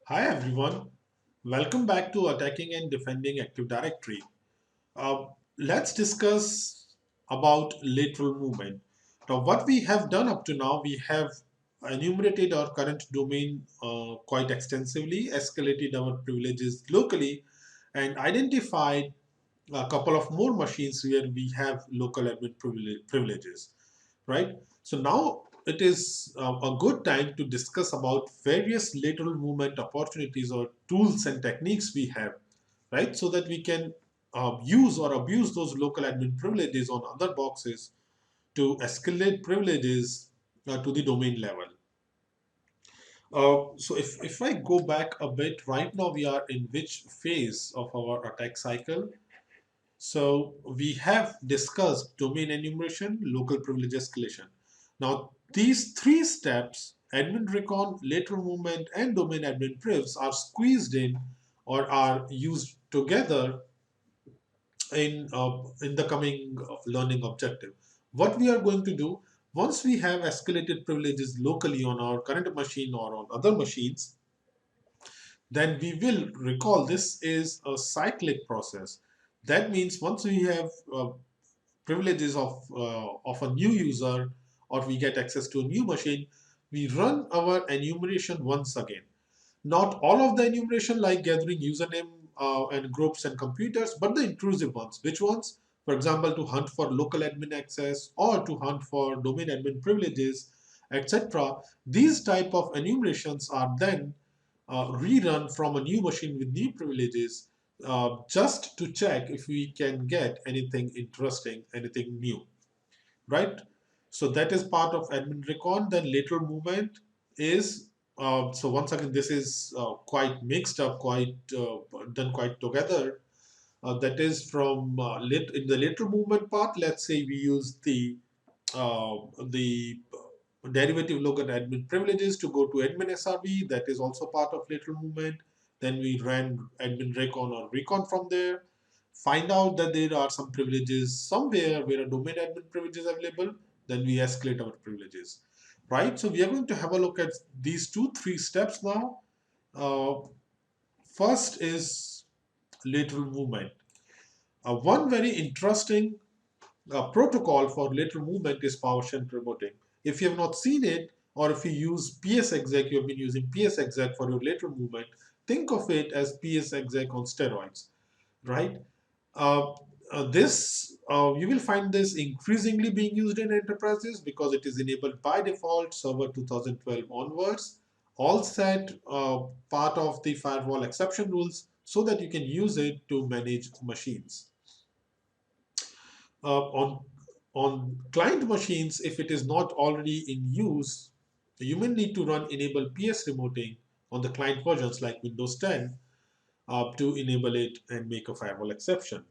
Hi everyone, welcome back to Attacking and Defending Active Directory. Let's discuss about lateral movement. Now, what we have done up to now, we have enumerated our current domain quite extensively, escalated our privileges locally, and identified a couple of more machines where we have local admin privileges, right? So now it is a good time to discuss about various lateral movement opportunities or tools and techniques we have, right? So that we can use or abuse those local admin privileges on other boxes to escalate privileges to the domain level. So if I go back a bit, right now we are in which phase of our attack cycle? So we have discussed domain enumeration, local privilege escalation. Now these three steps, admin recon, lateral movement, and domain admin privs are squeezed in or are used together in the coming learning objective. What we are going to do, once we have escalated privileges locally on our current machine or on other machines, then we will recall this is a cyclic process. That means once we have privileges of a new user or we get access to a new machine, we run our enumeration once again. Not all of the enumeration like gathering username and groups and computers, but the intrusive ones. Which ones? For example, to hunt for local admin access or to hunt for domain admin privileges, etc. These type of enumerations are then rerun from a new machine with new privileges just to check if we can get anything interesting, anything new, right? So that is part of admin recon. Then lateral movement is so once again this is quite mixed up, quite done quite together. That is from in the lateral movement part. Let's say we use the derivative local admin privileges to go to admin SRV. That is also part of lateral movement. Then we ran admin recon or recon from there. Find out that there are some privileges somewhere where a domain admin privilege is available. Then we escalate our privileges, right? So we are going to have a look at these three steps now. Uh, First is lateral movement. One very interesting protocol for lateral movement is PowerShell promoting. If you have not seen it, or if you use PSExec, you have been using PSExec for your lateral movement, think of it as PSExec on steroids, right? Uh, you will find this increasingly being used in enterprises because it is enabled by default server 2012 onwards, all set part of the firewall exception rules so that you can use it to manage machines. On client machines, if it is not already in use, you may need to run enable PS remoting on the client versions like Windows 10 to enable it and make a firewall exception.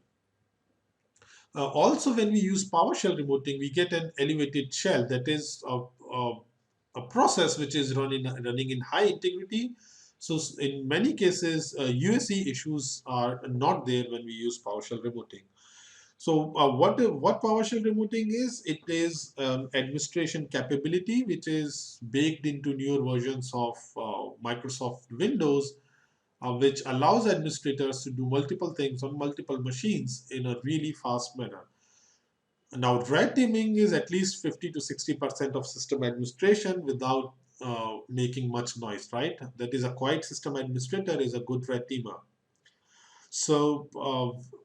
Also, when we use PowerShell remoting, we get an elevated shell that is a process which is running in high integrity. So in many cases, USE issues are not there when we use PowerShell remoting. So what PowerShell remoting is? It is administration capability which is baked into newer versions of Microsoft Windows, which allows administrators to do multiple things on multiple machines in a really fast manner. Now, red teaming is at least 50 to 60% of system administration without making much noise, right? That is a quiet system administrator is a good red teamer. So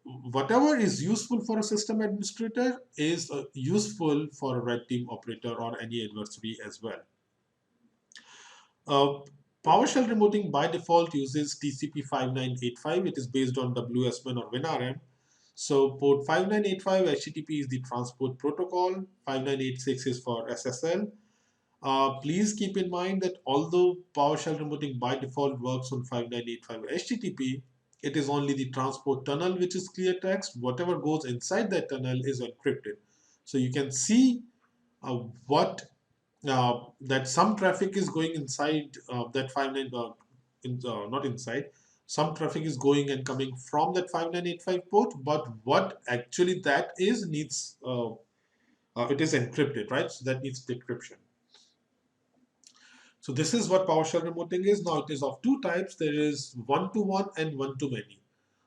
whatever is useful for a system administrator is useful for a red team operator or any adversary as well. Uh, PowerShell remoting by default uses TCP 5985. It is based on WSMan or WinRM. So port 5985 HTTP is the transport protocol. 5986 is for SSL. Please keep in mind that although PowerShell remoting by default works on 5985 HTTP, it is only the transport tunnel which is clear text. Whatever goes inside that tunnel is encrypted. So you can see what that some traffic is going inside that 59 not inside. Some traffic is going and coming from that 5985 port, but what actually that is needs it is encrypted, right? So that needs decryption. So this is what PowerShell remoting is. Now it is of two types. There is one-to-one and one-to-many.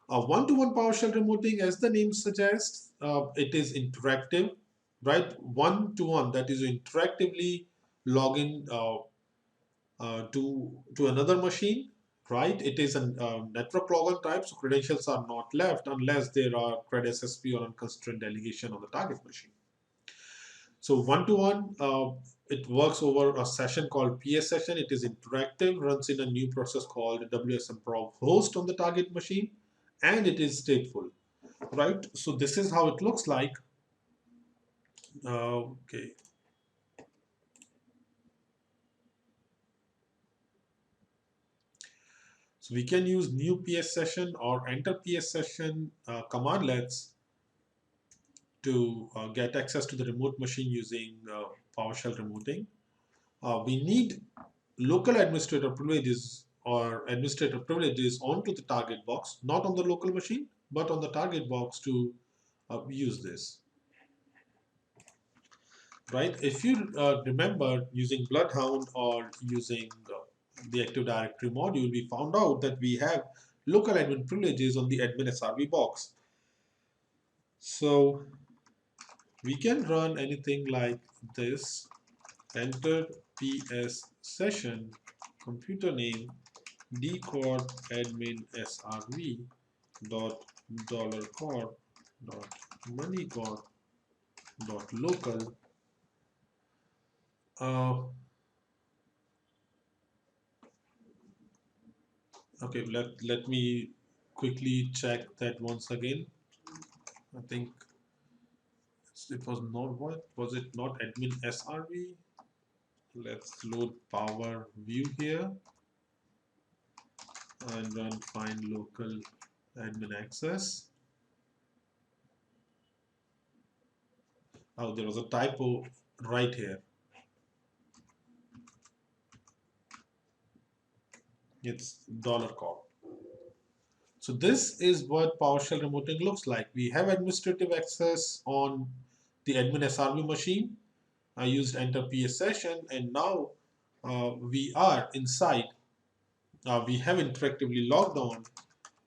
One-to-one PowerShell remoting, as the name suggests, it is interactive, right? One-to-one, that is interactively log in to another machine, right? It is a network logon type, so credentials are not left unless there are CRED SSP or unconstrained delegation on the target machine. So one-to-one, it works over a session called PS session. It is interactive, runs in a new process called WSM Proc host on the target machine, and it is stateful, right? So this is how it looks like. Okay. So we can use new PS session or enter PS session commandlets to get access to the remote machine using PowerShell remoting. We need local administrator privileges or administrator privileges onto the target box, not on the local machine, but on the target box to use this. Right? If you remember using Bloodhound or using the Active Directory module, we found out that we have local admin privileges on the admin SRV box. So we can run anything like this: enter PS session, computer name, dcord admin srv dot dollar corp dot money corp dot local. Okay, let me quickly check that once again. I think it was not, what was it, not admin srv. Let's load power view here and run find local admin access. Oh, there was a typo right here. It's dollar $corp. So this is what PowerShell remoting looks like. We have administrative access on the admin SRV machine. I used enter PS session, and now we are inside. We have interactively logged on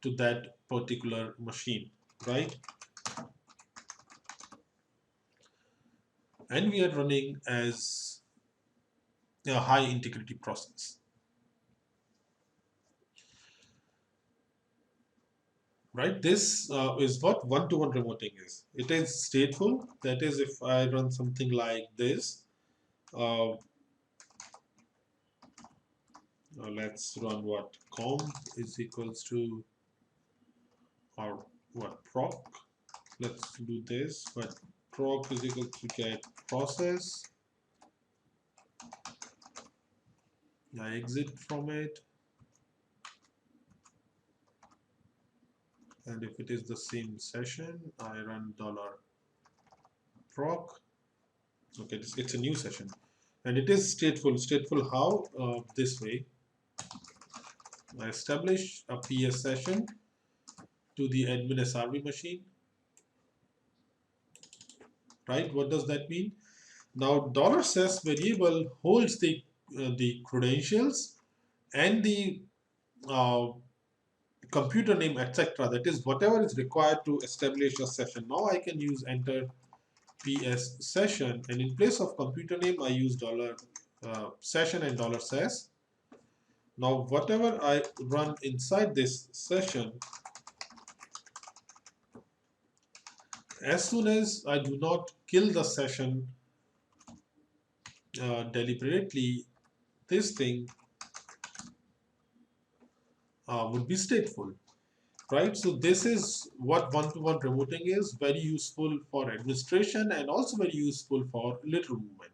to that particular machine, right? And we are running as a high integrity process. Right, this is what one-to-one remoting is. It is stateful. That is, if I run something like this, let's run what conf is equals to, or what proc. Let's do this, but proc is equal to get process. I exit from it, and if it is the same session, I run dollar $proc. Okay, it's a new session, and it is stateful. Stateful how? This way. I establish a PS session to the admin SRV machine. Right? What does that mean? Now, $ses variable holds the credentials and the uh, computer name, etc. That is whatever is required to establish a session. Now I can use enter PS session, and in place of computer name, I use $session and $ses. Now, whatever I run inside this session, as soon as I do not kill the session deliberately, this thing would be stateful, right? So this is what one-to-one remoting is. Very useful for administration and also very useful for lateral movement.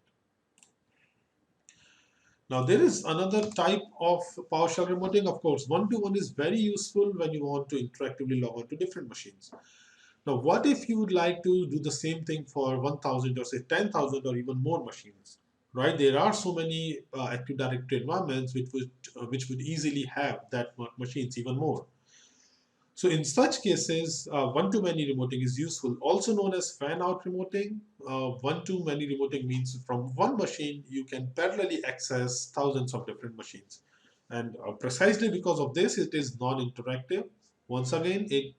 Now there is another type of PowerShell remoting. Of course, one-to-one is very useful when you want to interactively log on to different machines. Now, what if you would like to do the same thing for 1,000 or say 10,000 or even more machines? Right? There are so many Active Directory environments which would easily have that machines, even more. So in such cases, one-to-many remoting is useful, also known as fan-out remoting. One-to-many remoting means from one machine, you can parallelly access thousands of different machines. And precisely because of this, it is non-interactive. Once again, it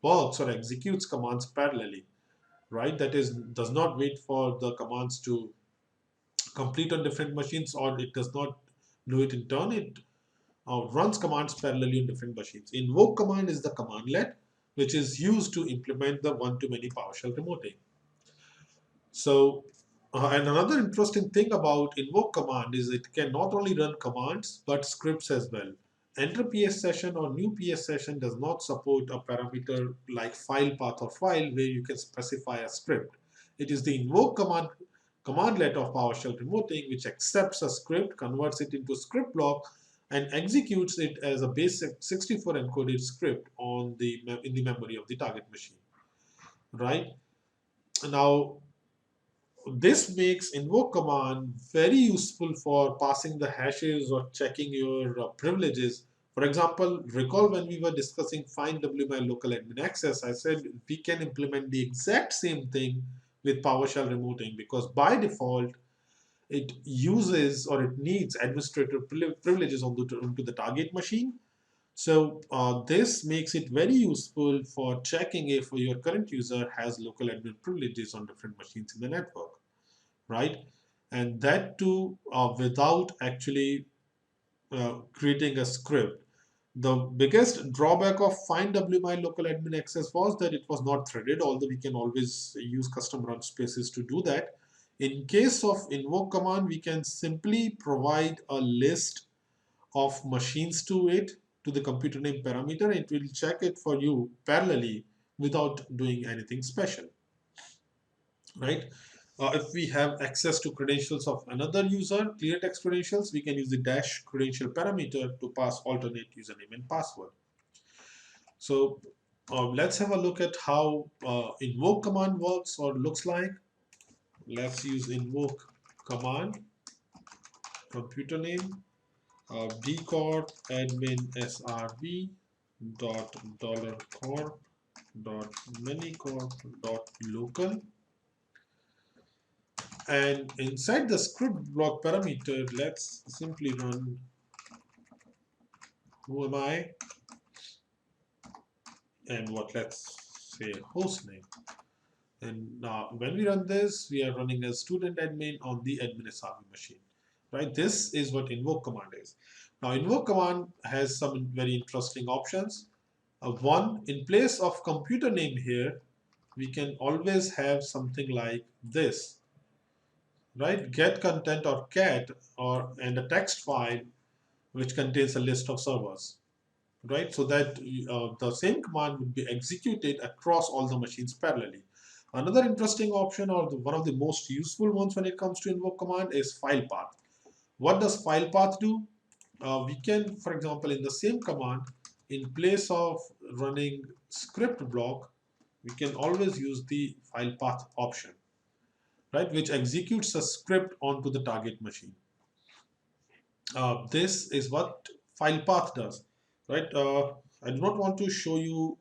works or executes commands parallelly, right? That is, does not wait for the commands to complete on different machines, or it does not do it in turn. It runs commands parallelly on different machines. Invoke command is the commandlet which is used to implement the one-to-many PowerShell remoting. So, and another interesting thing about invoke command is it can not only run commands but scripts as well. Enter PS session or new PS session does not support a parameter like file path or file where you can specify a script. It is the invoke commandlet of PowerShell remoting which accepts a script, converts it into a script block, and executes it as a basic 64 encoded script on in the memory of the target machine. Right now, this makes invoke command very useful for passing the hashes or checking your privileges. For example, recall when we were discussing find WMI local admin access, I said we can implement the exact same thing with PowerShell remoting because by default it uses or it needs administrator privileges onto the target machine. So this makes it very useful for checking if your current user has local admin privileges on different machines in the network, right? And that too without actually creating a script. The biggest drawback of find WMI local admin access was that it was not threaded, although we can always use custom run spaces to do that. In case of invoke command, we can simply provide a list of machines to it, to the computer name parameter. It will check it for you parallelly without doing anything special, right? If we have access to credentials of another user, clear text credentials, we can use the dash credential parameter to pass alternate username and password. So let's have a look at how invoke command works or looks like. Let's use invoke command, computer name, dcorp admin srv dot dollar corp dot manycorp dot local. And inside the script block parameter, let's simply run who am I and what, let's say host name. And now when we run this, we are running as student admin on the admin SRV machine, right? This is what invoke command is. Now invoke command has some very interesting options. One, in place of computer name here, we can always have something like this, right? Get content or cat or and a text file which contains a list of servers, right? So that the same command would be executed across all the machines parallelly. Another interesting option, or one of the most useful ones when it comes to invoke command, is file path. What does file path do? We can, for example, in the same command, in place of running script block, we can always use the file path option, right, which executes a script onto the target machine. This is what file path does, right? I do not want to show you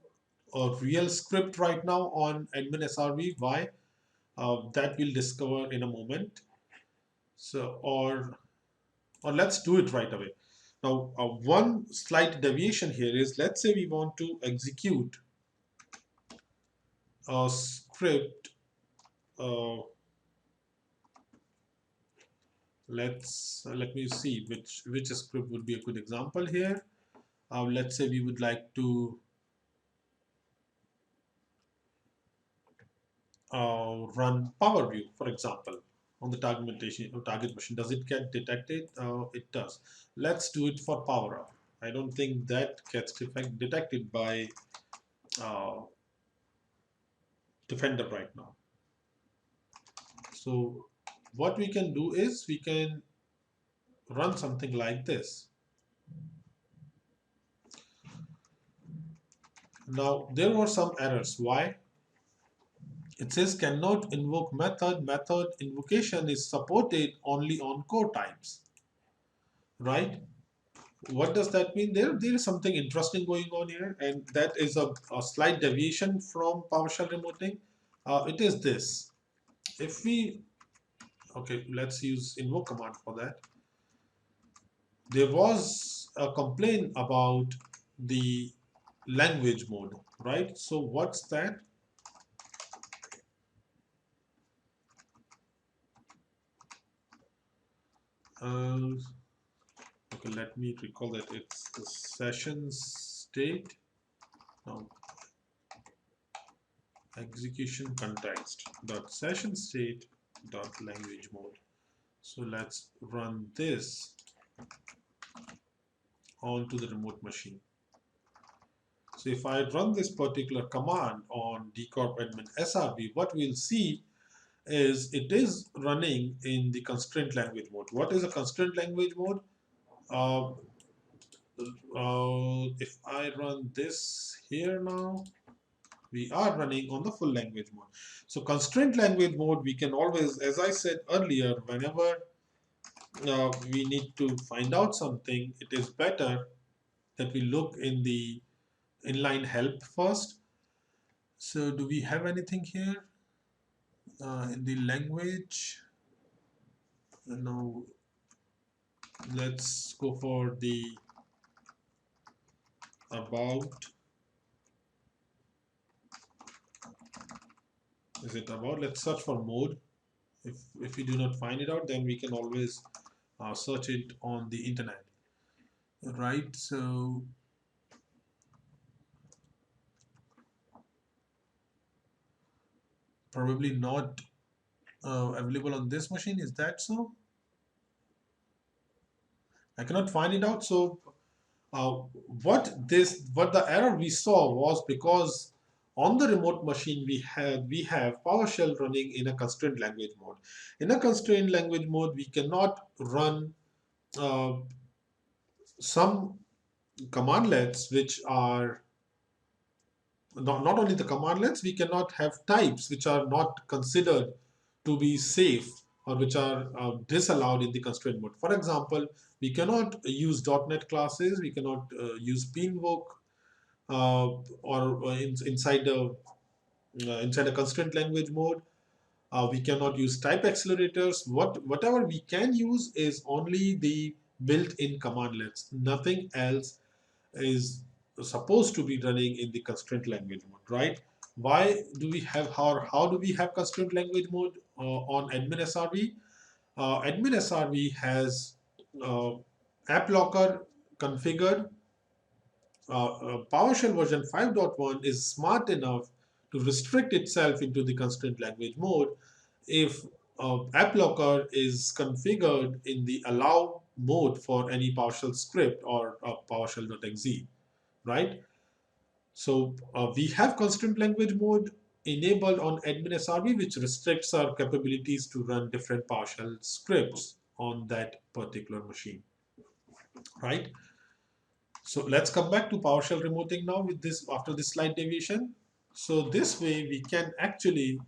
a real script right now on admin SRV. Why? That we'll discover in a moment. So, or let's do it right away. Now, one slight deviation here is, let's say we want to execute a script. Uh, let me see which script would be a good example here. Let's say we would like to run Power View, for example, on the target machine. Does it get detected? It does. Let's do it for Power Up. I don't think that gets detected by uh, Defender right now. So what we can do is we can run something like this. Now there were some errors. Why? It says cannot invoke method. Method invocation is supported only on core types, right? What does that mean? There is something interesting going on here, and that is a slight deviation from PowerShell remoting. It is this. If we, okay, let's use invoke command for that. There was a complaint about the language mode, right? So what's that? Uh, okay, let me recall that it's the session state. Now, execution context dot session state dot language mode. So let's run this onto the remote machine. So if I run this particular command on dcorp admin srv, what we'll see is it is running in the constraint language mode. What is a constraint language mode? Uh, if I run this here now, we are running on the full language mode. So constraint language mode, we can always, as I said earlier, whenever we need to find out something, it is better that we look in the inline help first. So do we have anything here in the language? Now let's go for the about. Is it about? Let's search for mode. If we do not find it out, then we can always search it on the internet, right? So probably not available on this machine. Is that so? I cannot find it out. So uh, what the error we saw was because on the remote machine we have PowerShell running in a constrained language mode. In a constrained language mode, we cannot run uh, some commandlets which are not only the commandlets, we cannot have types which are not considered to be safe or which are disallowed in the constraint mode. For example, we cannot use .NET classes, we cannot use pinvoke or inside a constraint language mode. We cannot use type accelerators. Whatever we can use is only the built-in commandlets. Nothing else is supposed to be running in the constraint language mode, right? Why do we have how do we have constraint language mode on admin SRV? Admin SRV has uh, app locker configured. PowerShell version 5.1 is smart enough to restrict itself into the constraint language mode if app locker is configured in the allow mode for any PowerShell script or PowerShell.exe, right? So we have constraint language mode enabled on admin SRV, which restricts our capabilities to run different PowerShell scripts on that particular machine, right? So let's come back to PowerShell remoting now with this after this slight deviation. So this way we can actually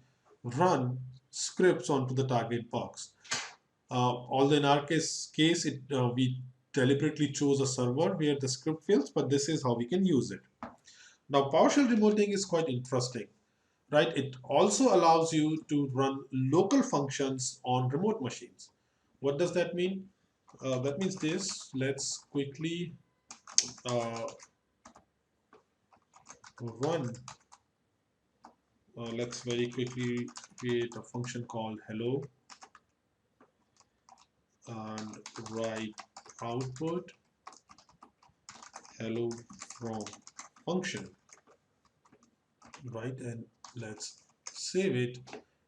run scripts onto the target box. Although in our case we deliberately chose a server where the script fails, but this is how we can use it. Now PowerShell remoting is quite interesting, right? It also allows you to run local functions on remote machines. What does that mean? That means this. Let's quickly uh, run. Let's very quickly create a function called hello and write output hello from function, right? And let's save it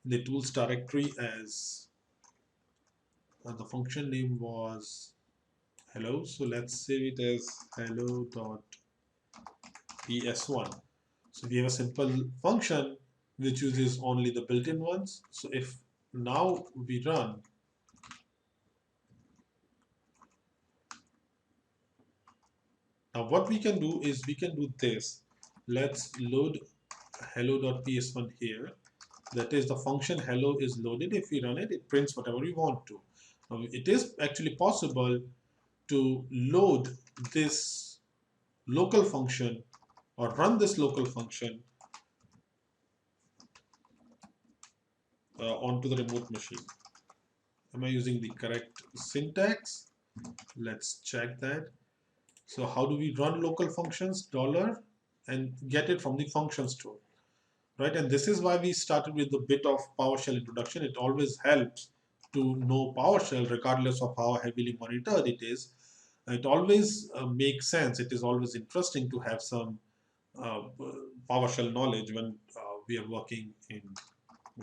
in the tools directory as the function name was hello. So let's save it as hello.ps1. So we have a simple function which uses only the built-in ones. So if now we run, now what we can do is we can do this. Let's load hello.ps1 here. That is, the function hello is loaded. If we run it, it prints whatever we want to. Now, it is actually possible to load this local function or run this local function onto the remote machine. Am I using the correct syntax? Let's check that. So how do we run local functions? Dollar and get it from the function store, right? And this is why we started with a bit of PowerShell introduction. It always helps to know PowerShell regardless of how heavily monitored it is. It always makes sense. It is always interesting to have some uh, PowerShell knowledge when we are working in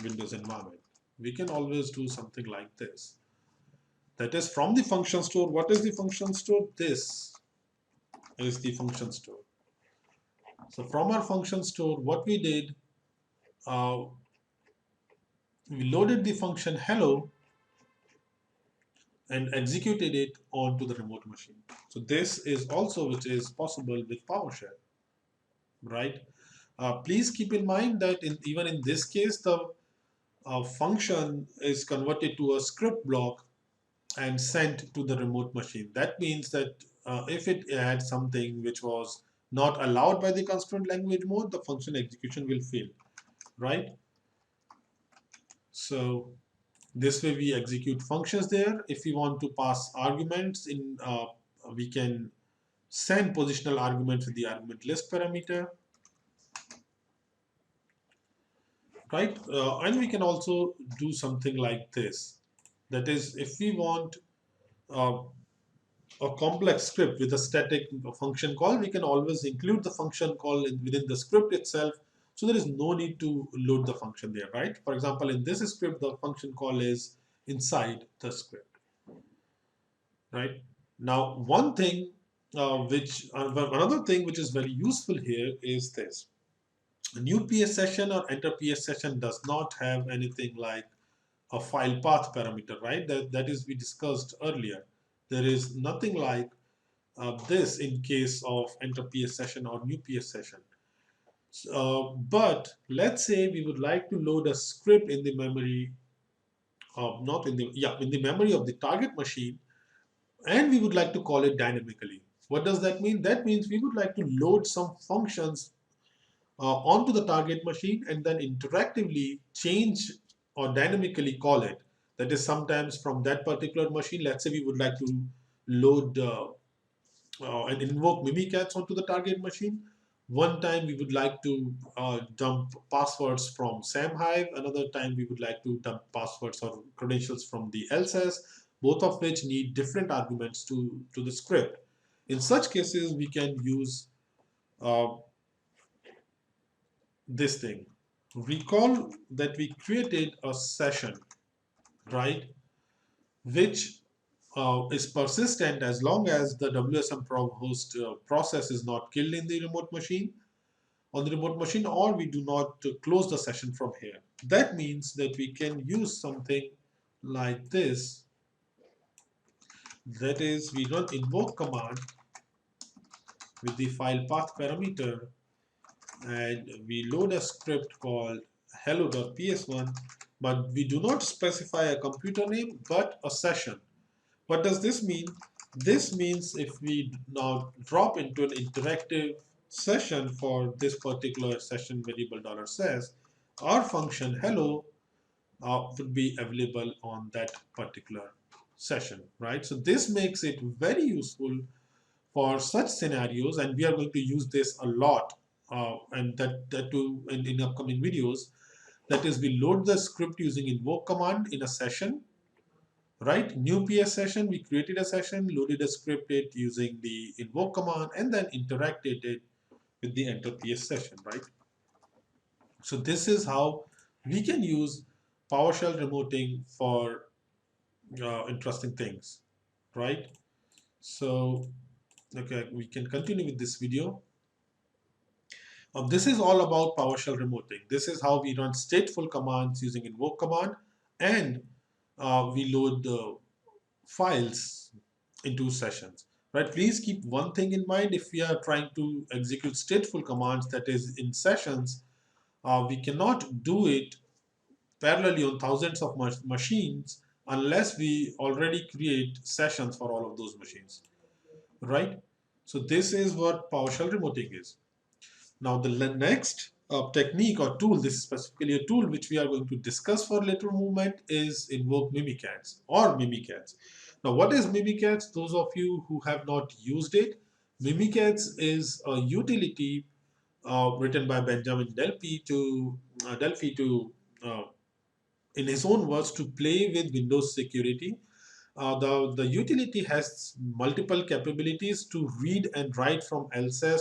Windows environment. We can always do something like this. That is from the function store. What is the function store? This is the function store. So from our function store, what we did, uh, we loaded the function hello and executed it onto the remote machine. So this is also which is possible with PowerShell, right? Please keep in mind that even in this case, the function is converted to a script block and sent to the remote machine. That means that if it had something which was not allowed by the constraint language mode, the function execution will fail, right? So this way we execute functions there. If we want to pass arguments in, we can send positional arguments with the argument list parameter, right? And we can also do something like this. That is, if we want uh, a complex script with a static function call, we can always include the function call within the script itself. So there is no need to load the function there, right? For example, in this script, the function call is inside the script, right? Now, one thing another thing which is very useful here is this. A new PS session or enter PS session does not have anything like a file path parameter, right? That is we discussed earlier. There is nothing like this in case of enter PS session or new PS session. But let's say we would like to load a script in the memory, not in the, yeah, in the memory of the target machine, and we would like to call it dynamically. What does that mean? That means we would like to load some functions onto the target machine and then interactively change or dynamically call it. That is sometimes from that particular machine. Let's say we would like to load and invoke Mimikatz onto the target machine. One time we would like to dump passwords from SamHive. Another time we would like to dump passwords or credentials from the LSS, both of which need different arguments to the script. In such cases, we can use uh, this thing. Recall that we created a session, right, which is persistent as long as the WSM host process is not killed in the remote machine, on the remote machine, or we do not close the session from here. That means that we can use something like this. That is, we run invoke command with the file path parameter, and we load a script called hello.ps1, but we do not specify a computer name but a session. What does this mean? This means if we now drop into an interactive session for this particular session variable $says, our function hello would be available on that particular session, right? So this makes it very useful for such scenarios, and we are going to use this a lot, and that too in upcoming videos. That is, we load the script using invoke command in a session, right? New PS session, we created a session, loaded a script it using the invoke command, and then interacted it with the enter PS session, right? So this is how we can use PowerShell remoting for interesting things, right? So, okay, we can continue with this video. This is all about PowerShell remoting. This is how we run stateful commands using invoke command, and we load the files into sessions, right? Please keep one thing in mind. If we are trying to execute stateful commands, that is in sessions, we cannot do it parallelly on thousands of machines unless we already create sessions for all of those machines, right? So this is what PowerShell remoting is. Now the next technique or tool, this is specifically a tool which we are going to discuss for lateral movement, is invoke Mimikatz or Mimikatz. Now what is Mimikatz? Those of you who have not used it, Mimikatz is a utility written by Benjamin Delphi to uh, in his own words, to play with Windows security. The utility has multiple capabilities to read and write from LSS,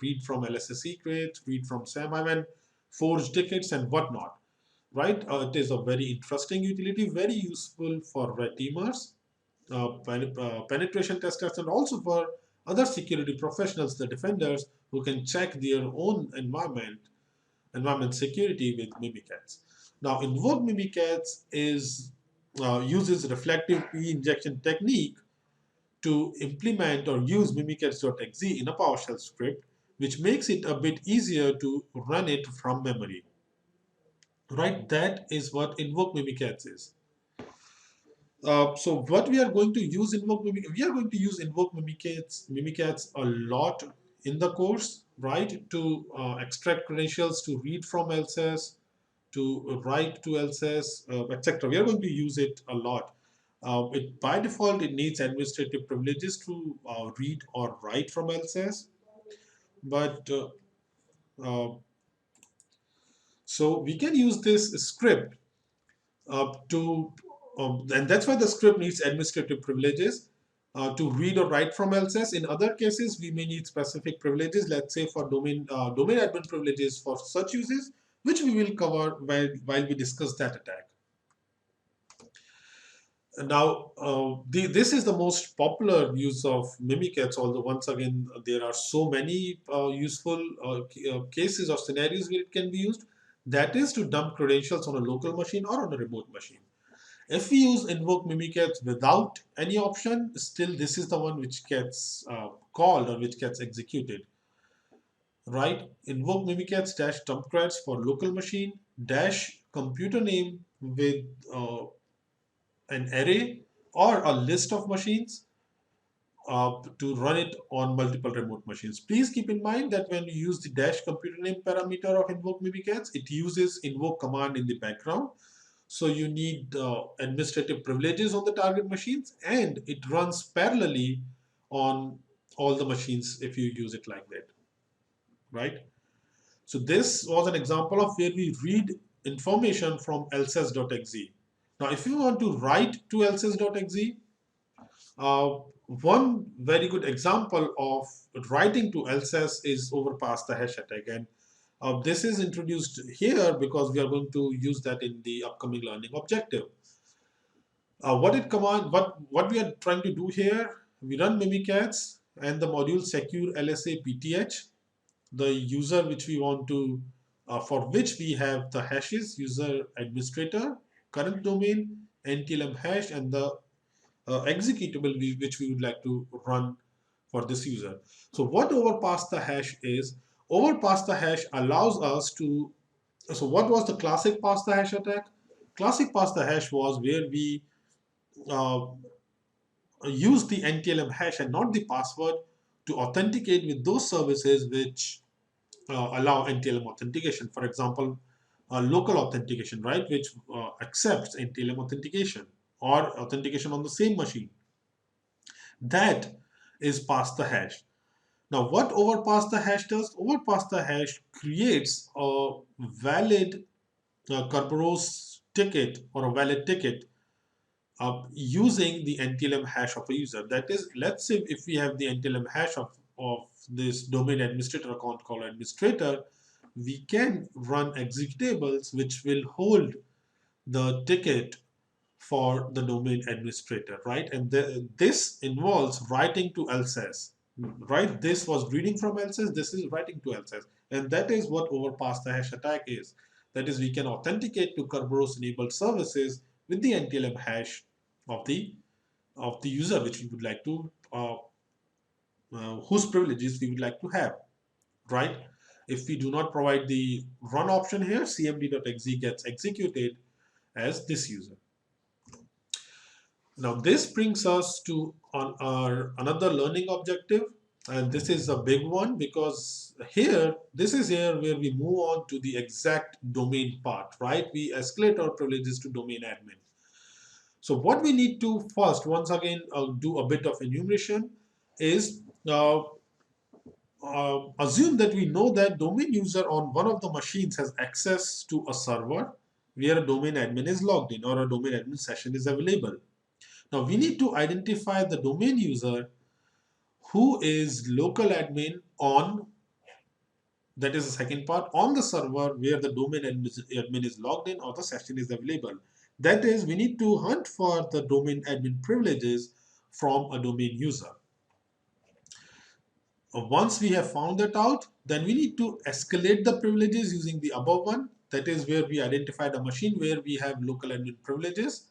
read from LSS secrets, read from SAM, forge tickets and whatnot. Right? It is a very interesting utility, very useful for red teamers, penetration testers, and also for other security professionals, the defenders, who can check their own environment security with Mimikatz. Now, invoke Mimikatz uses reflective pre-injection technique to implement or use mimikatz.exe in a PowerShell script, which makes it a bit easier to run it from memory. Right? That is what invoke Mimikatz is. So what we are going to use we are going to use invoke Mimikatz a lot in the course, right? To extract credentials, to read from LSS, to write to LSS, etc. We are going to use it a lot. By default, it needs administrative privileges to read or write from LSS, but so we can use this script to, and that's why the script needs administrative privileges to read or write from LSS. In other cases, we may need specific privileges, let's say for domain admin privileges for such uses, which we will cover while we discuss that attack. Now, this is the most popular use of Mimikatz, although once again, there are so many useful cases or scenarios where it can be used. That is to dump credentials on a local machine or on a remote machine. If we use invoke Mimikatz without any option, still this is the one which gets called or which gets executed. Right? Invoke Mimikatz dash dump creds for local machine dash computer name with an array or a list of machines to run it on multiple remote machines. Please keep in mind that when you use the dash computer name parameter of invoke Mimikatz, it uses invoke command in the background. So you need administrative privileges on the target machines, and it runs parallelly on all the machines if you use it like that, right? So this was an example of where we read information from lss.exe. Now, if you want to write to lss.exe, one very good example of writing to LSS is overpass the hash attack, and this is introduced here because we are going to use that in the upcoming learning objective. What we are trying to do here, we run Mimikatz and the module secure LSA PTH, the user which we want to, for which we have the hashes, user administrator, current domain, NTLM hash, and the executable which we would like to run for this user. So what overpass the hash is, overpass the hash allows us to, so what was the classic pass the hash attack? Classic pass the hash was where we uh, use the NTLM hash and not the password to authenticate with those services which allow NTLM authentication. For example, local authentication, right, which accepts NTLM authentication or authentication on the same machine. That is pass the hash. Now, what overpass the hash does? Overpass the hash creates a valid Kerberos ticket or a valid ticket using the NTLM hash of a user. That is, let's say if we have the NTLM hash of this domain administrator account called administrator, we can run executables which will hold the ticket for the domain administrator, right? And this involves writing to LSS, right? This was reading from LSS, this is writing to LSS. And that is what overpass the hash attack is. That is, we can authenticate to Kerberos enabled services with the NTLM hash of the user which we would like to, whose privileges we would like to have, right? If we do not provide the run option here, cmd.exe gets executed as this user. Now this brings us to on our another learning objective, and this is a big one because this is here where we move on to the exact domain part, right? We escalate our privileges to domain admin. So what we need to first, once again, do a bit of enumeration is assume that we know that domain user on one of the machines has access to a server where a domain admin is logged in or a domain admin session is available. Now we need to identify the domain user who is local admin on, that is the second part, on the server where the domain admin is logged in or the session is available. That is, we need to hunt for the domain admin privileges from a domain user. Once we have found that out, then we need to escalate the privileges using the above one. That is where we identified a machine where we have local admin privileges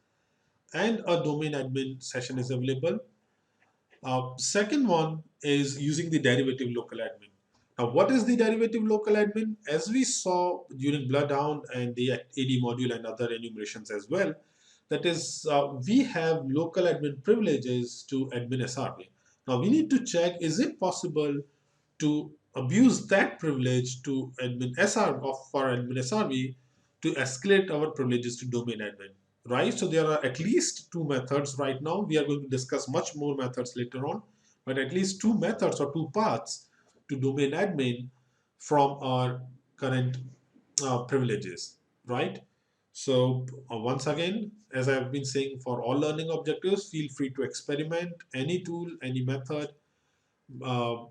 and a domain admin session is available. Second one is using the derivative local admin. Now, what is the derivative local admin? As we saw during Bloodhound and the AD module and other enumerations as well, that is, we have local admin privileges to admin SRV. Now, we need to check, is it possible to abuse that privilege to admin SR for admin SRV to escalate our privileges to domain admin, right? So there are at least two methods right now. We are going to discuss much more methods later on, but at least two methods or two paths to domain admin from our current privileges, right? So once again, as I've been saying, for all learning objectives, feel free to experiment any tool, any method. Uh,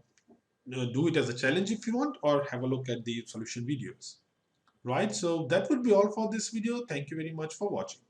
do it as a challenge if you want, or have a look at the solution videos, right? So that would be all for this video. Thank you very much for watching.